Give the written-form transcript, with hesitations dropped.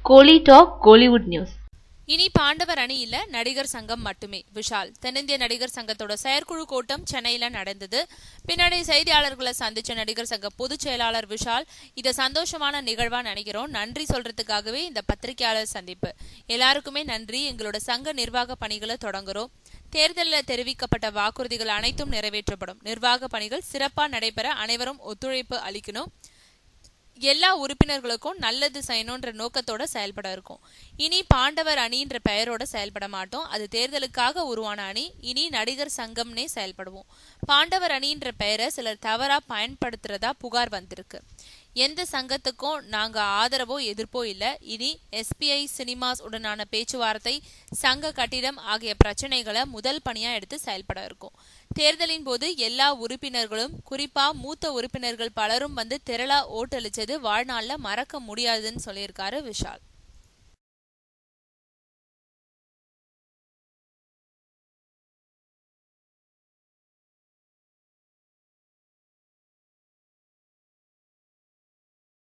கோலி talk Kollywood news. இனி பாண்டவர் அணியில நடிகர் சங்கம் மட்டுமே. விஷால் தென்னிந்திய நடிகர் சங்கத்தோட செயற்குழு கூட்டம் சென்னையில நடந்தது. பின்னாடி செய்தியாளர்களை சந்திச்ச நடிகர் சங்க பொதுச் செயலாளர் விஷால், இத சந்தோஷமான நிகழ்வா நினைக்கிறோம். நன்றி சொல்றதுக்காகவே இந்த பத்திரிகையாளர் சந்திப்பு. எல்லாருக்குமே நன்றி. எங்களோட சங்க நிர்வாக பணிகளை தொடங்குறோம். தேர்தலில் தெரிவிக்கப்பட்ட வாக்குறுதிகள் அனைத்தும் நிறைவேற்றப்படும். நிர்வாக பணிகள் சிறப்பா நடைபெற அனைவரும் ஒத்துழைப்பு அளிக்கணும். எல்லா உறுப்பினர்களுக்கும் நல்லது செய்யணும்ன்ற நோக்கத்தோட செயல்பட இருக்கும். இனி பாண்டவர் அணின்ற பெயரோட செயல்பட மாட்டோம். அது தேர்தலுக்காக உருவான அணி. இனி நடிகர் சங்கம்னே செயல்படுவோம். பாண்டவர் அணின்ற பெயரை சிலர் தவறா பயன்படுத்துறதா புகார் வந்திருக்கு. எந்த சங்கத்துக்கும் நாங்க ஆதரவோ எதிர்ப்போ இல்ல. இனி SPI சினிமாஸ் உடனான பேச்சுவார்த்தை, சங்க கட்டிடம் ஆகிய பிரச்சனைகளை முதல் பணியா எடுத்து செயல்பட இருக்கும். தேர்தலின் போது எல்லா உறுப்பினர்களும், குறிப்பா மூத்த உறுப்பினர்கள் பலரும் வந்து திரளா ஓட்டளிச்சது வாழ்நாள்ல மறக்க முடியாதுன்னு சொல்லியிருக்காரு விஷால்.